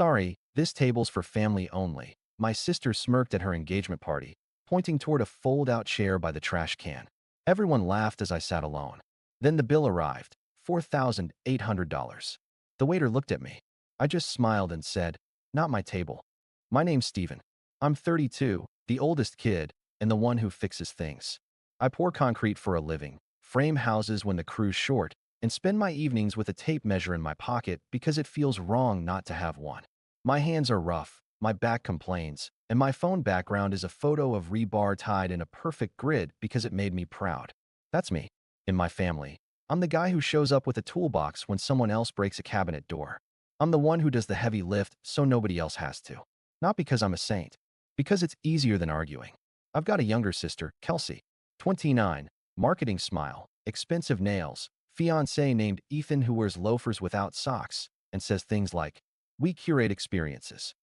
Sorry, this table's for family only. My sister smirked at her engagement party, pointing toward a fold-out chair by the trash can. Everyone laughed as I sat alone. Then the bill arrived, $4,800. The waiter looked at me. I just smiled and said, "Not my table." My name's Steven. I'm 32, the oldest kid, and the one who fixes things. I pour concrete for a living, frame houses when the crew's short, and spend my evenings with a tape measure in my pocket because it feels wrong not to have one. My hands are rough, my back complains, and my phone background is a photo of rebar tied in a perfect grid because it made me proud. That's me. In my family, I'm the guy who shows up with a toolbox when someone else breaks a cabinet door. I'm the one who does the heavy lift so nobody else has to. Not because I'm a saint, because it's easier than arguing. I've got a younger sister, Kelsey, 29, marketing smile, expensive nails, fiancé named Ethan who wears loafers without socks and says things like, "We curate experiences."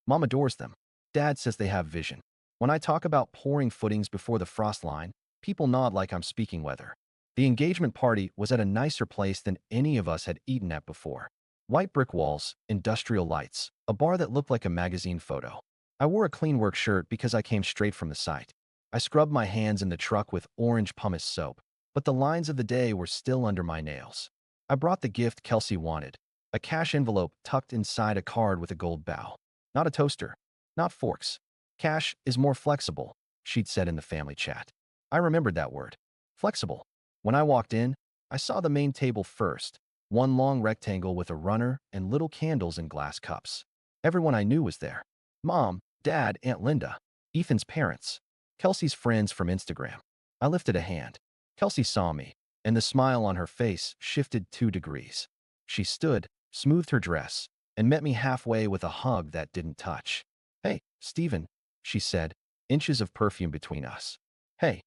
Mom adores them. Dad says they have vision. When I talk about pouring footings before the frost line, people nod like I'm speaking weather. The engagement party was at a nicer place than any of us had eaten at before. White brick walls, industrial lights, a bar that looked like a magazine photo. I wore a clean work shirt because I came straight from the site. I scrubbed my hands in the truck with orange pumice soap, but the lines of the day were still under my nails. I brought the gift Kelsey wanted, a cash envelope tucked inside a card with a gold bow. Not a toaster, not forks. Cash is more flexible, she'd said in the family chat. I remembered that word. Flexible. When I walked in, I saw the main table first, one long rectangle with a runner and little candles in glass cups. Everyone I knew was there. Mom, Dad, Aunt Linda, Ethan's parents, Kelsey's friends from Instagram. I lifted a hand. Kelsey saw me, and the smile on her face shifted 2 degrees. She stood, smoothed her dress, and met me halfway with a hug that didn't touch. "Hey, Steven," she said, inches of perfume between us. "Hey."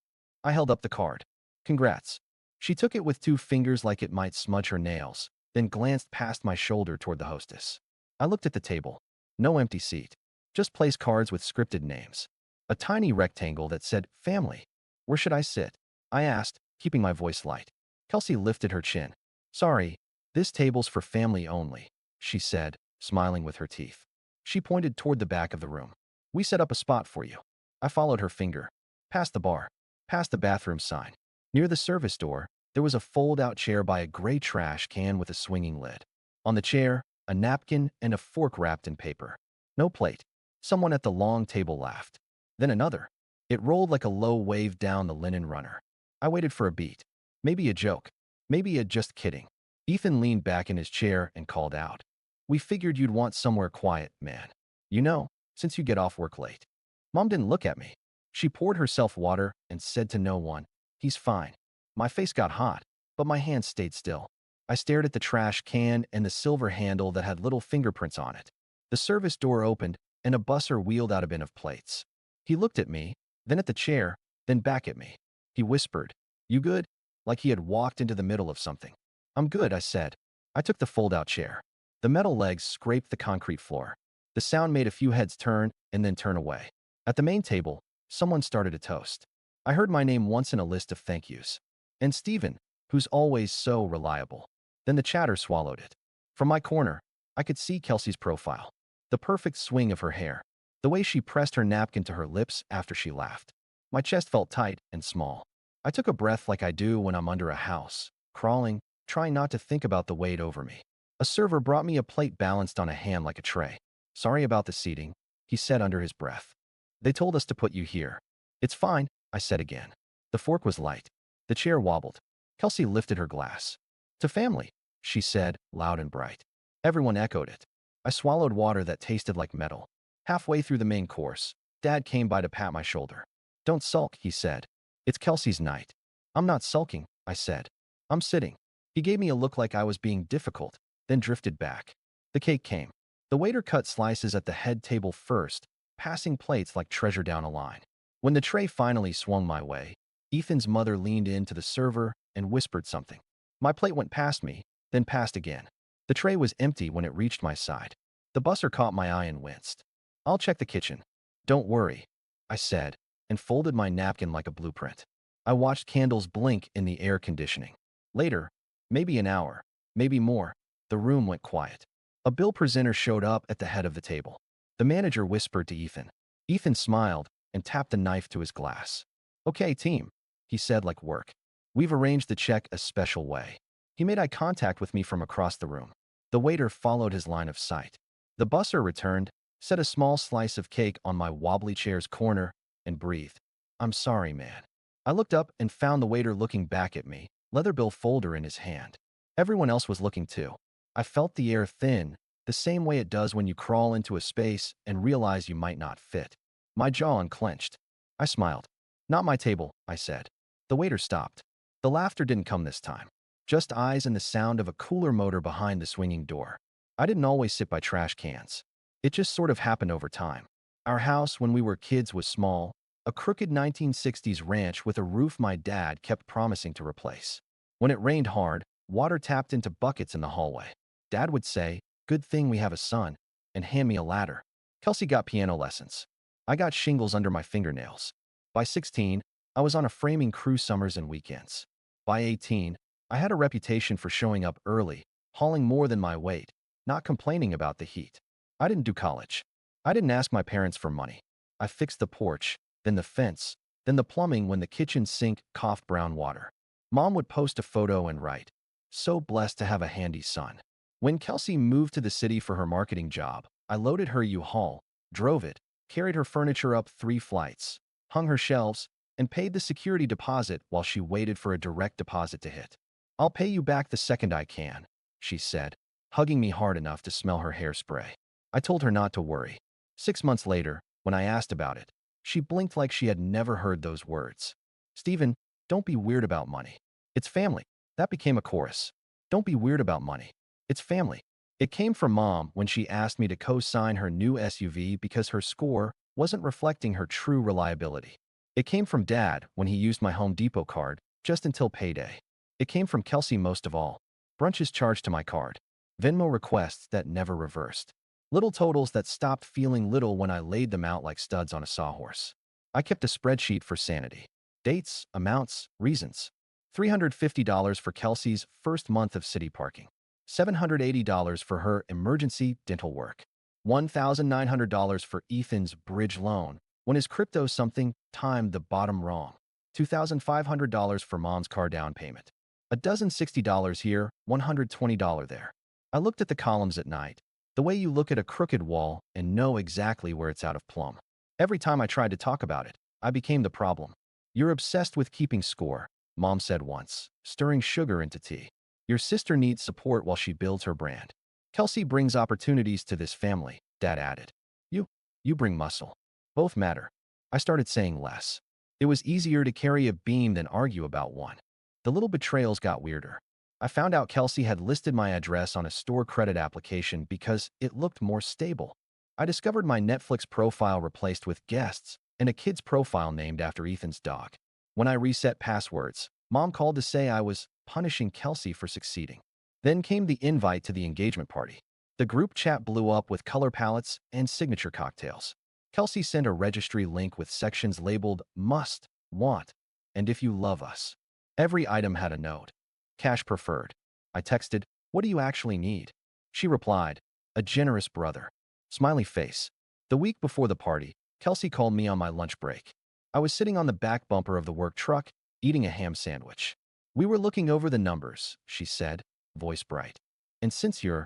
I held up the card. "Congrats." She took it with 2 fingers like it might smudge her nails, then glanced past my shoulder toward the hostess. I looked at the table. No empty seat. Just place cards with scripted names. A tiny rectangle that said, "Family." "Where should I sit?" I asked, keeping my voice light. Kelsey lifted her chin. "Sorry, this table's for family only," she said, smiling with her teeth. She pointed toward the back of the room. "We set up a spot for you." I followed her finger. Past the bar. Past the bathroom sign. Near the service door, there was a fold-out chair by a gray trash can with a swinging lid. On the chair, a napkin and a fork wrapped in paper. No plate. Someone at the long table laughed. Then another. It rolled like a low wave down the linen runner. I waited for a beat. Maybe a joke. Maybe a just kidding. Ethan leaned back in his chair and called out, "We figured you'd want somewhere quiet, man. You know, since you get off work late." Mom didn't look at me. She poured herself water and said to no one, "He's fine." My face got hot, but my hands stayed still. I stared at the trash can and the silver handle that had little fingerprints on it. The service door opened, and a busser wheeled out a bin of plates. He looked at me, then at the chair, then back at me. He whispered, "You good?" Like he had walked into the middle of something. "I'm good," I said. I took the fold-out chair. The metal legs scraped the concrete floor. The sound made a few heads turn and then turn away. At the main table, someone started a toast. I heard my name once in a list of thank yous. And Steven, who's always so reliable. Then the chatter swallowed it. From my corner, I could see Kelsey's profile. The perfect swing of her hair. The way she pressed her napkin to her lips after she laughed. My chest felt tight and small. I took a breath like I do when I'm under a house, crawling, trying not to think about the weight over me. A server brought me a plate balanced on a hand like a tray. "Sorry about the seating," he said under his breath. "They told us to put you here." "It's fine," I said again. The fork was light. The chair wobbled. Kelsey lifted her glass. "To family," she said, loud and bright. Everyone echoed it. I swallowed water that tasted like metal. Halfway through the main course, Dad came by to pat my shoulder. "Don't sulk," he said. "It's Kelsey's night." "I'm not sulking," I said. "I'm sitting." He gave me a look like I was being difficult, then drifted back. The cake came. The waiter cut slices at the head table first, passing plates like treasure down a line. When the tray finally swung my way, Ethan's mother leaned in to the server and whispered something. My plate went past me, then past again. The tray was empty when it reached my side. The busser caught my eye and winced. "I'll check the kitchen." "Don't worry," I said, and folded my napkin like a blueprint. I watched candles blink in the air conditioning. Later, maybe an hour, maybe more, the room went quiet. A bill presenter showed up at the head of the table. The manager whispered to Ethan. Ethan smiled and tapped the knife to his glass. Okay, team, he said like work. We've arranged the check a special way. He made eye contact with me from across the room. The waiter followed his line of sight. The busser returned, set a small slice of cake on my wobbly chair's corner, and breathed. I'm sorry, man. I looked up and found the waiter looking back at me, leather bill folder in his hand. Everyone else was looking too. I felt the air thin, the same way it does when you crawl into a space and realize you might not fit. My jaw unclenched. I smiled. Not my table, I said. The waiter stopped. The laughter didn't come this time. Just eyes and the sound of a cooler motor behind the swinging door. I didn't always sit by trash cans. It just sort of happened over time. Our house when we were kids was small, a crooked 1960s ranch with a roof my dad kept promising to replace. When it rained hard, water tapped into buckets in the hallway. Dad would say, "Good thing we have a son," and hand me a ladder. Kelsey got piano lessons. I got shingles under my fingernails. By 16, I was on a framing crew summers and weekends. By 18, I had a reputation for showing up early, hauling more than my weight, not complaining about the heat. I didn't do college. I didn't ask my parents for money. I fixed the porch, then the fence, then the plumbing when the kitchen sink coughed brown water. Mom would post a photo and write, "So blessed to have a handy son." When Kelsey moved to the city for her marketing job, I loaded her U-Haul, drove it, carried her furniture up 3 flights, hung her shelves, and paid the security deposit while she waited for a direct deposit to hit. "I'll pay you back the second I can," she said, hugging me hard enough to smell her hairspray. I told her not to worry. 6 months later, when I asked about it, she blinked like she had never heard those words. "Stephen, don't be weird about money. It's family." That became a chorus. Don't be weird about money. It's family. It came from Mom when she asked me to co-sign her new SUV because her score wasn't reflecting her true reliability. It came from Dad when he used my Home Depot card just until payday. It came from Kelsey most of all. Brunches charged to my card. Venmo requests that never reversed. Little totals that stopped feeling little when I laid them out like studs on a sawhorse. I kept a spreadsheet for sanity. Dates, amounts, reasons. $350 for Kelsey's first month of city parking. $780 for her emergency dental work. $1,900 for Ethan's bridge loan when his crypto something timed the bottom wrong. $2,500 for Mom's car down payment. A dozen $60 here, $120 there. I looked at the columns at night, the way you look at a crooked wall and know exactly where it's out of plumb. Every time I tried to talk about it, I became the problem. "You're obsessed with keeping score," Mom said once, stirring sugar into tea. "Your sister needs support while she builds her brand. Kelsey brings opportunities to this family," Dad added. You bring muscle. Both matter." I started saying less. It was easier to carry a beam than argue about one. The little betrayals got weirder. I found out Kelsey had listed my address on a store credit application because it looked more stable. I discovered my Netflix profile replaced with guests and a kid's profile named after Ethan's dog. When I reset passwords, Mom called to say I was punishing Kelsey for succeeding. Then came the invite to the engagement party. The group chat blew up with color palettes and signature cocktails. Kelsey sent a registry link with sections labeled must, want, and if you love us. Every item had a note. Cash preferred. I texted, "What do you actually need?" She replied, "A generous brother." Smiley face. The week before the party, Kelsey called me on my lunch break. I was sitting on the back bumper of the work truck, eating a ham sandwich. "We were looking over the numbers," she said, voice bright. "And since you're,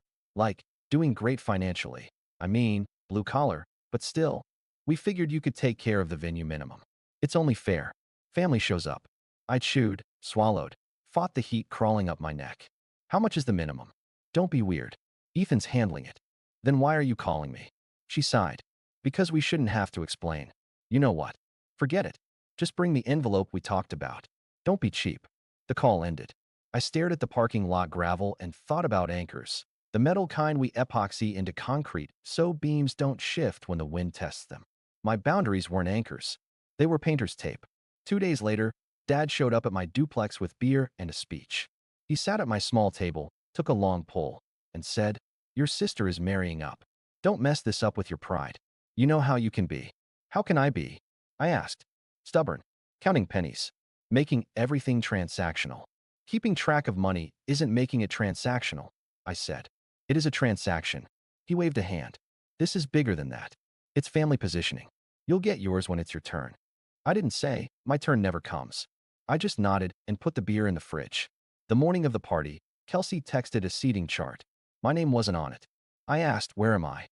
doing great financially, I mean, blue collar, but still, we figured you could take care of the venue minimum. It's only fair. Family shows up." I chewed, swallowed, fought the heat crawling up my neck. "How much is the minimum?" "Don't be weird. Ethan's handling it." "Then why are you calling me?" She sighed. "Because we shouldn't have to explain. You know what? Forget it. Just bring the envelope we talked about. Don't be cheap." The call ended. I stared at the parking lot gravel and thought about anchors, the metal kind we epoxy into concrete so beams don't shift when the wind tests them. My boundaries weren't anchors. They were painter's tape. 2 days later, Dad showed up at my duplex with beer and a speech. He sat at my small table, took a long pull, and said, "Your sister is marrying up. Don't mess this up with your pride. You know how you can be." "How can I be?" I asked. "Stubborn. Counting pennies. Making everything transactional." "Keeping track of money isn't making it transactional," I said. It is a transaction. He waved a hand. This is bigger than that. It's family positioning. You'll get yours when it's your turn. I didn't say, my turn never comes. I just nodded and put the beer in the fridge. The morning of the party, Kelsey texted a seating chart. My name wasn't on it. I asked, where am I?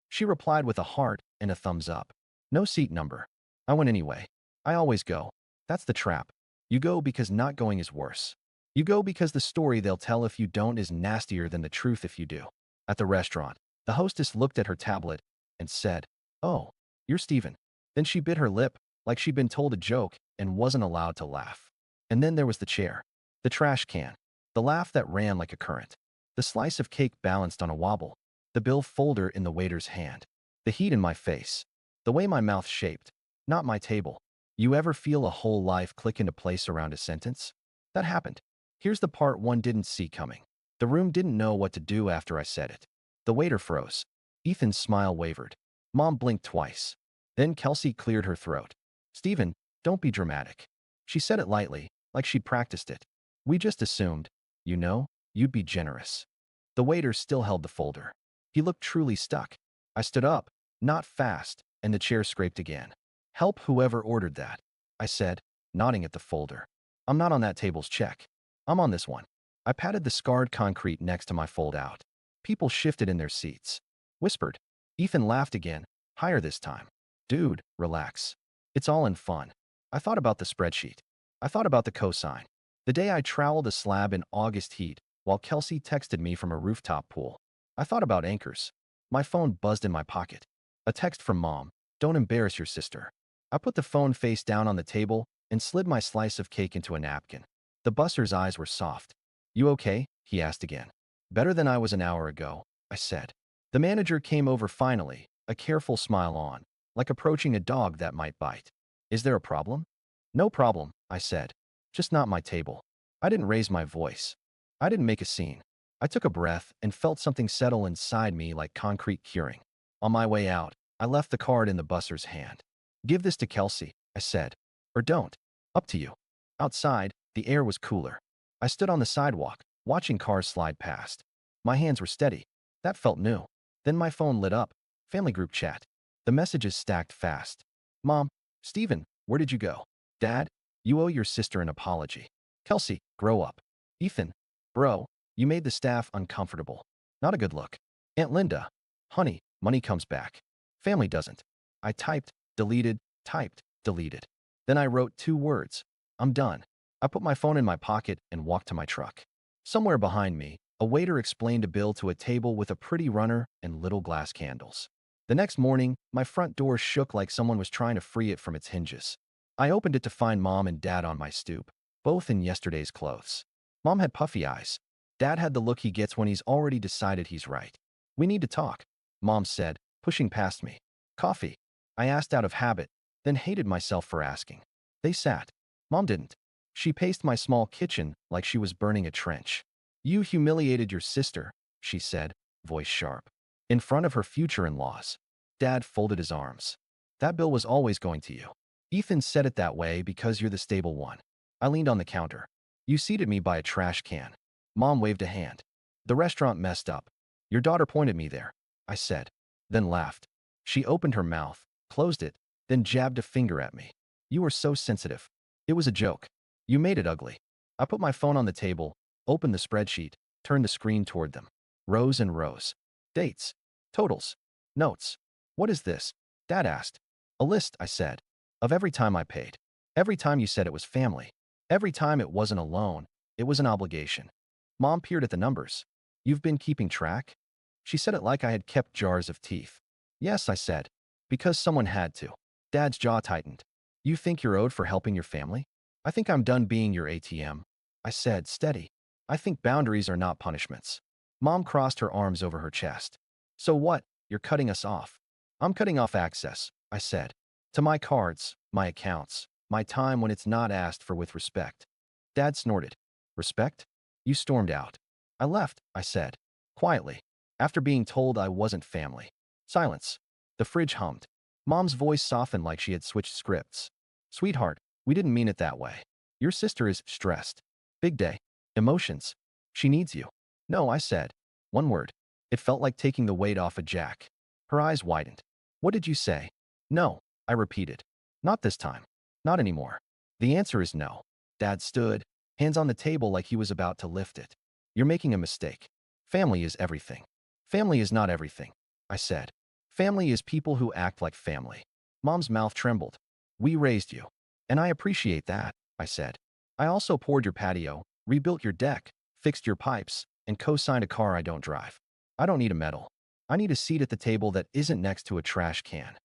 She replied with a heart and a thumbs up. No seat number. I went anyway. I always go. That's the trap. You go because not going is worse. You go because the story they'll tell if you don't is nastier than the truth if you do. At the restaurant, the hostess looked at her tablet and said, "Oh, you're Steven." Then she bit her lip, like she'd been told a joke and wasn't allowed to laugh. And then there was the chair, the trash can, the laugh that ran like a current, the slice of cake balanced on a wobble, the bill folder in the waiter's hand, the heat in my face, the way my mouth shaped, not my table. You ever feel a whole life click into place around a sentence? That happened. Here's the part one didn't see coming. The room didn't know what to do after I said it. The waiter froze. Ethan's smile wavered. Mom blinked twice. Then Kelsey cleared her throat. "Steven, don't be dramatic." She said it lightly, like she'd practiced it. "We just assumed, you'd be generous." The waiter still held the folder. He looked truly stuck. I stood up, not fast, and the chair scraped again. "Help whoever ordered that," I said, nodding at the folder. "I'm not on that table's check. I'm on this one." I patted the scarred concrete next to my fold-out. People shifted in their seats. Whispered. Ethan laughed again, higher this time. "Dude, relax. It's all in fun." I thought about the spreadsheet. I thought about the cosign. The day I troweled a slab in August heat while Kelsey texted me from a rooftop pool. I thought about anchors. My phone buzzed in my pocket. A text from Mom. "Don't embarrass your sister." I put the phone face down on the table and slid my slice of cake into a napkin. The busser's eyes were soft. "You okay?" he asked again. "Better than I was an hour ago," I said. The manager came over finally, a careful smile on, like approaching a dog that might bite. "Is there a problem?" "No problem," I said. "Just not my table." I didn't raise my voice. I didn't make a scene. I took a breath and felt something settle inside me like concrete curing. On my way out, I left the card in the busser's hand. "Give this to Kelsey," I said. "Or don't. Up to you." Outside, the air was cooler. I stood on the sidewalk, watching cars slide past. My hands were steady. That felt new. Then my phone lit up. Family group chat. The messages stacked fast. "Mom, Steven, where did you go?" "Dad, you owe your sister an apology." "Kelsey, grow up." "Ethan, bro, you made the staff uncomfortable." "Not a good look." "Aunt Linda, honey, money comes back. Family doesn't." I typed, deleted, typed, deleted. Then I wrote 2 words. "I'm done." I put my phone in my pocket and walked to my truck. Somewhere behind me, a waiter explained a bill to a table with a pretty runner and little glass candles. The next morning, my front door shook like someone was trying to free it from its hinges. I opened it to find Mom and Dad on my stoop, both in yesterday's clothes. Mom had puffy eyes. Dad had the look he gets when he's already decided he's right. "We need to talk," Mom said, pushing past me. "Coffee?" I asked out of habit, then hated myself for asking. They sat. Mom didn't. She paced my small kitchen like she was burning a trench. "You humiliated your sister," she said, voice sharp. "In front of her future in-laws." Dad folded his arms. "That bill was always going to you. Ethan said it that way because you're the stable one." I leaned on the counter. "You seated me by a trash can." Mom waved a hand. "The restaurant messed up. Your daughter pointed me there," I said, then laughed. She opened her mouth, closed it, then jabbed a finger at me. "You were so sensitive." "It was a joke." "You made it ugly." I put my phone on the table, opened the spreadsheet, turned the screen toward them. Rows and rows. Dates. Totals. Notes. "What is this?" Dad asked. "A list," I said, "of every time I paid. Every time you said it was family. Every time it wasn't a loan, it was an obligation." Mom peered at the numbers. "You've been keeping track?" She said it like I had kept jars of teeth. "Yes," I said, "because someone had to." Dad's jaw tightened. "You think you're owed for helping your family?" "I think I'm done being your ATM," I said, steady. "I think boundaries are not punishments." Mom crossed her arms over her chest. "So what? You're cutting us off." "I'm cutting off access," I said. "To my cards, my accounts, my time when it's not asked for with respect." Dad snorted. "Respect?" "You stormed out." "I left," I said, quietly, after being told I wasn't family. Silence. The fridge hummed. Mom's voice softened like she had switched scripts. "Sweetheart, we didn't mean it that way. Your sister is stressed. Big day. Emotions. She needs you." "No," I said. One word. It felt like taking the weight off a jack. Her eyes widened. What did you say? No, I repeated. Not this time. Not anymore. The answer is no. Dad stood, hands on the table like he was about to lift it. You're making a mistake. Family is everything. Family is not everything, I said. Family is people who act like family. Mom's mouth trembled. We raised you. And I appreciate that, I said. I also poured your patio, rebuilt your deck, fixed your pipes, and co-signed a car I don't drive. I don't need a medal. I need a seat at the table that isn't next to a trash can.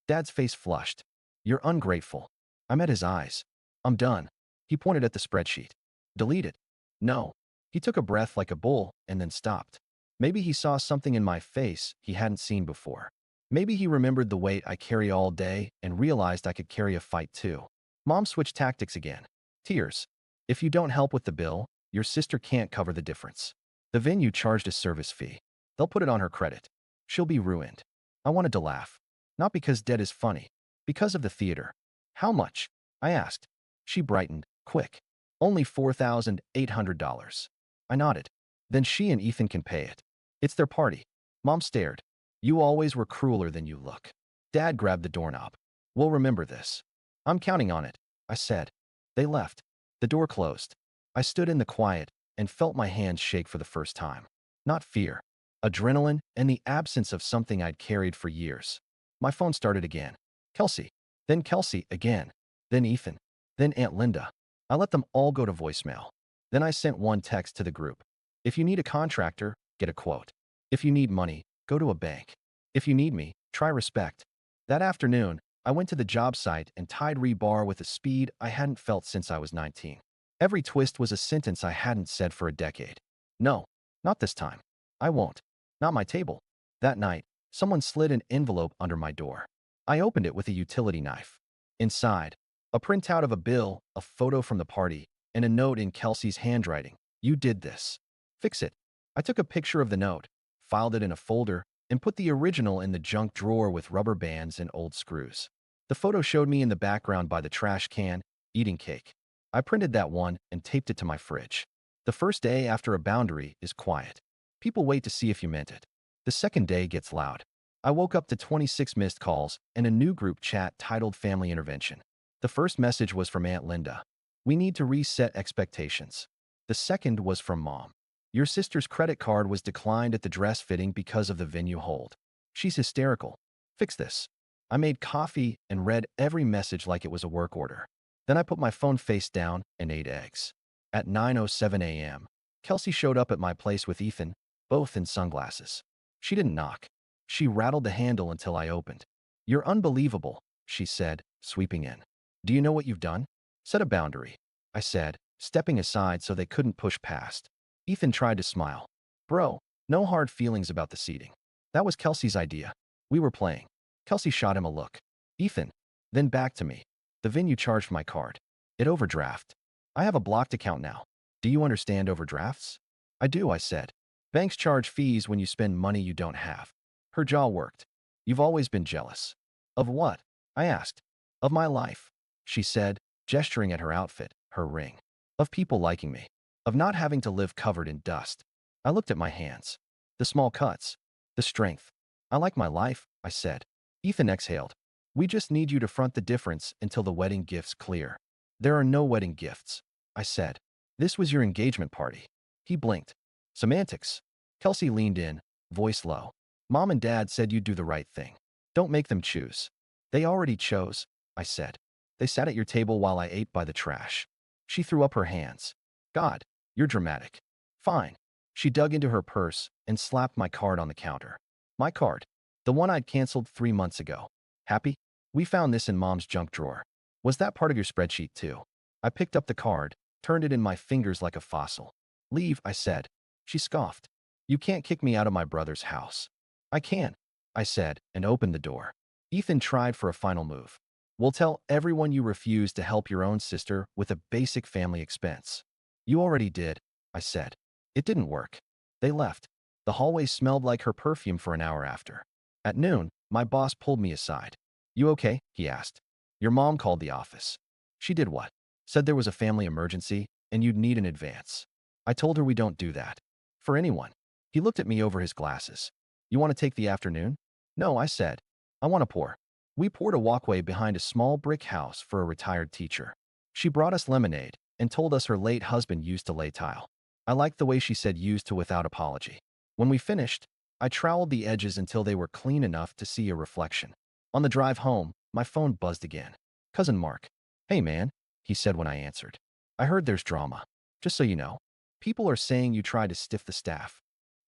Dad's face flushed. You're ungrateful. I met his eyes. I'm done. He pointed at the spreadsheet. Delete it. No. He took a breath like a bull and then stopped. Maybe he saw something in my face he hadn't seen before. Maybe he remembered the weight I carry all day and realized I could carry a fight too. Mom switched tactics again. Tears. If you don't help with the bill, your sister can't cover the difference. The venue charged a service fee. They'll put it on her credit. She'll be ruined. I wanted to laugh. Not because debt is funny. Because of the theater. How much? I asked. She brightened. Quick. Only $4,800. I nodded. Then she and Ethan can pay it. It's their party. Mom stared. You always were crueler than you look. Dad grabbed the doorknob. We'll remember this. I'm counting on it, I said. They left. The door closed. I stood in the quiet and felt my hands shake for the first time. Not fear. Adrenaline and the absence of something I'd carried for years. My phone started again. Kelsey. Then Kelsey again. Then Ethan. Then Aunt Linda. I let them all go to voicemail. Then I sent one text to the group. If you need a contractor, get a quote. If you need money, go to a bank. If you need me, try respect. That afternoon, I went to the job site and tied rebar with a speed I hadn't felt since I was 19. Every twist was a sentence I hadn't said for a decade. No, not this time. I won't. Not my table. That night, someone slid an envelope under my door. I opened it with a utility knife. Inside, a printout of a bill, a photo from the party, and a note in Kelsey's handwriting. You did this. Fix it. I took a picture of the note, filed it in a folder, and put the original in the junk drawer with rubber bands and old screws. The photo showed me in the background by the trash can, eating cake. I printed that one and taped it to my fridge. The first day after a boundary is quiet. People wait to see if you meant it. The second day gets loud. I woke up to 26 missed calls and a new group chat titled Family Intervention. The first message was from Aunt Linda. We need to reset expectations. The second was from Mom. Your sister's credit card was declined at the dress fitting because of the venue hold. She's hysterical. Fix this. I made coffee and read every message like it was a work order. Then I put my phone face down and ate eggs. At 9:07 a.m., Kelsey showed up at my place with Ethan, both in sunglasses. She didn't knock. She rattled the handle until I opened. You're unbelievable, she said, sweeping in. Do you know what you've done? Set a boundary, I said, stepping aside so they couldn't push past. Ethan tried to smile. Bro, no hard feelings about the seating. That was Kelsey's idea. We were playing. Kelsey shot him a look. Ethan. Then back to me. The venue charged my card. It overdraft. I have a blocked account now. Do you understand overdrafts? I do, I said. Banks charge fees when you spend money you don't have. Her jaw worked. You've always been jealous. Of what? I asked. Of my life, she said, gesturing at her outfit, her ring. Of people liking me. Of not having to live covered in dust. I looked at my hands. The small cuts. The strength. I like my life, I said. Ethan exhaled. We just need you to front the difference until the wedding gifts clear. There are no wedding gifts, I said. This was your engagement party. He blinked. Semantics. Kelsey leaned in, voice low. Mom and Dad said you'd do the right thing. Don't make them choose. They already chose, I said. They sat at your table while I ate by the trash. She threw up her hands. God, you're dramatic. Fine. She dug into her purse and slapped my card on the counter. My card. The one I'd canceled 3 months ago. Happy? We found this in Mom's junk drawer. Was that part of your spreadsheet too? I picked up the card, turned it in my fingers like a fossil. Leave, I said. She scoffed. You can't kick me out of my brother's house. I can, I said, and opened the door. Ethan tried for a final move. We'll tell everyone you refused to help your own sister with a basic family expense. You already did, I said. It didn't work. They left. The hallway smelled like her perfume for an hour after. At noon, my boss pulled me aside. You okay? He asked. Your mom called the office. She did what? Said there was a family emergency and you'd need an advance. I told her we don't do that. For anyone. He looked at me over his glasses. You want to take the afternoon? No, I said. I want to pour. We poured a walkway behind a small brick house for a retired teacher. She brought us lemonade and told us her late husband used to lay tile. I liked the way she said used to without apology. When we finished, I troweled the edges until they were clean enough to see a reflection. On the drive home, my phone buzzed again. Cousin Mark. Hey man, he said when I answered. I heard there's drama. Just so you know, people are saying you tried to stiff the staff.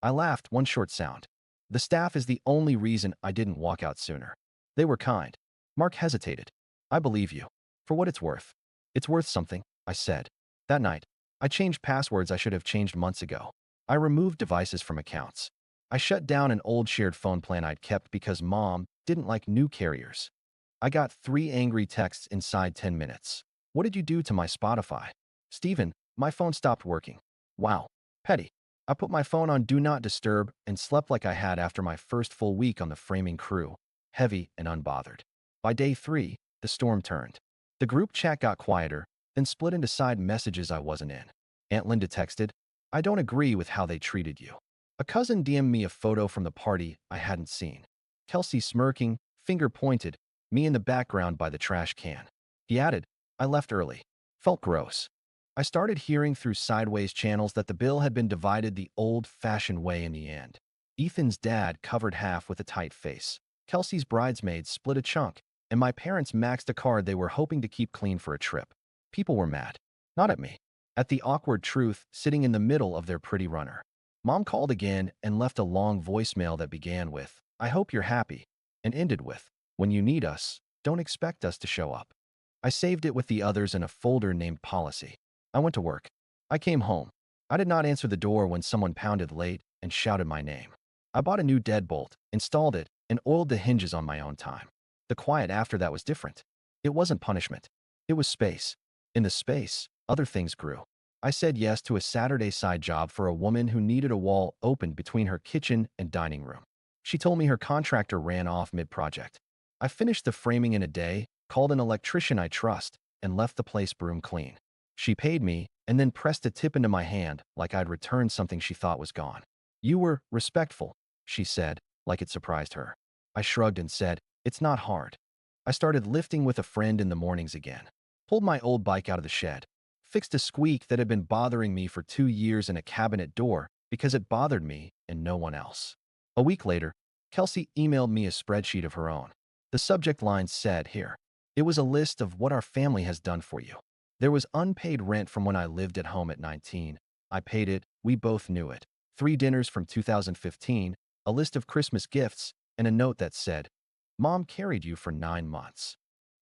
I laughed, one short sound. The staff is the only reason I didn't walk out sooner. They were kind. Mark hesitated. I believe you. For what it's worth. It's worth something, I said. That night, I changed passwords I should have changed months ago. I removed devices from accounts. I shut down an old shared phone plan I'd kept because Mom didn't like new carriers. I got 3 angry texts inside 10 minutes. What did you do to my Spotify? Steven, my phone stopped working. Wow. Petty. I put my phone on Do Not Disturb and slept like I had after my first full week on the framing crew, heavy and unbothered. By day 3, the storm turned. The group chat got quieter, then split into side messages I wasn't in. Aunt Linda texted, I don't agree with how they treated you. A cousin DM'd me a photo from the party I hadn't seen. Kelsey smirking, finger pointed, me in the background by the trash can. He added, I left early. Felt gross. I started hearing through sideways channels that the bill had been divided the old-fashioned way in the end. Ethan's dad covered half with a tight face. Kelsey's bridesmaids split a chunk, and my parents maxed a card they were hoping to keep clean for a trip. People were mad. Not at me. At the awkward truth sitting in the middle of their pretty runner. Mom called again and left a long voicemail that began with, I hope you're happy, and ended with, when you need us, don't expect us to show up. I saved it with the others in a folder named Policy. I went to work. I came home. I did not answer the door when someone pounded late and shouted my name. I bought a new deadbolt, installed it, and oiled the hinges on my own time. The quiet after that was different. It wasn't punishment. It was space. In the space, other things grew. I said yes to a Saturday side job for a woman who needed a wall opened between her kitchen and dining room. She told me her contractor ran off mid-project. I finished the framing in a day, called an electrician I trust, and left the place broom clean. She paid me and then pressed a tip into my hand like I'd returned something she thought was gone. You were respectful, she said, like it surprised her. I shrugged and said, it's not hard. I started lifting with a friend in the mornings again. Pulled my old bike out of the shed. Fixed a squeak that had been bothering me for 2 years in a cabinet door because it bothered me and no one else. A week later, Kelsey emailed me a spreadsheet of her own. The subject line said, here. It was a list of what our family has done for you. There was unpaid rent from when I lived at home at 19. I paid it, we both knew it. 3 dinners from 2015, a list of Christmas gifts, and a note that said, Mom carried you for 9 months.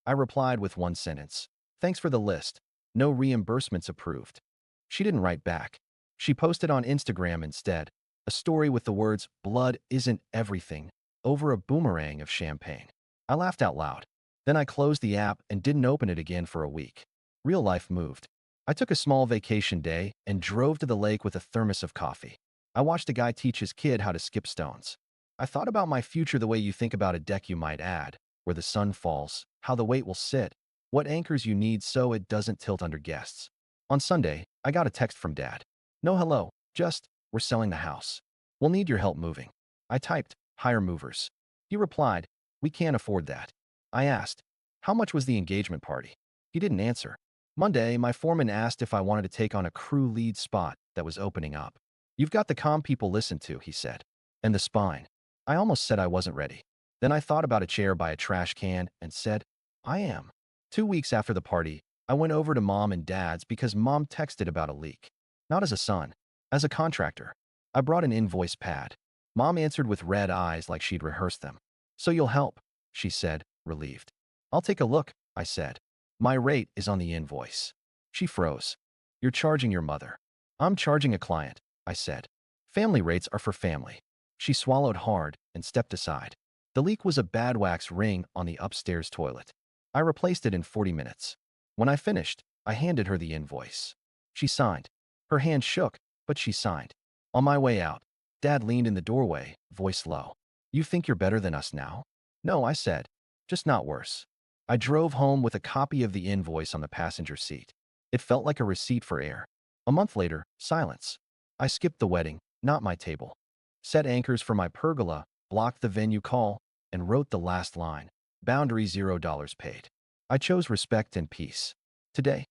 I replied with one sentence. Thanks for the list. No reimbursements approved. She didn't write back. She posted on Instagram instead, a story with the words, blood isn't everything, over a boomerang of champagne. I laughed out loud. Then I closed the app and didn't open it again for a week. Real life moved. I took a small vacation day and drove to the lake with a thermos of coffee. I watched a guy teach his kid how to skip stones. I thought about my future the way you think about a deck you might add, where the sun falls, how the weight will sit, what anchors you need so it doesn't tilt under guests. On Sunday, I got a text from Dad. No hello, just, we're selling the house. We'll need your help moving. I typed, hire movers. He replied, we can't afford that. I asked, how much was the engagement party? He didn't answer. Monday, my foreman asked if I wanted to take on a crew lead spot that was opening up. You've got the calm people listen to, he said. And the spine. I almost said I wasn't ready. Then I thought about a chair by a trash can and said, I am. 2 weeks after the party, I went over to Mom and Dad's because Mom texted about a leak. Not as a son, as a contractor. I brought an invoice pad. Mom answered with red eyes like she'd rehearsed them. So you'll help, she said, relieved. I'll take a look, I said. My rate is on the invoice. She froze. You're charging your mother. I'm charging a client, I said. Family rates are for family. She swallowed hard and stepped aside. The leak was a bad wax ring on the upstairs toilet. I replaced it in 40 minutes. When I finished, I handed her the invoice. She signed. Her hand shook, but she signed. On my way out, Dad leaned in the doorway, voice low. You think you're better than us now? No, I said. Just not worse. I drove home with a copy of the invoice on the passenger seat. It felt like a receipt for air. A month later, silence. I skipped the wedding, not my table. set anchors for my pergola, blocked the venue call, and wrote the last line. Boundary $0 paid. I chose respect and peace. Today,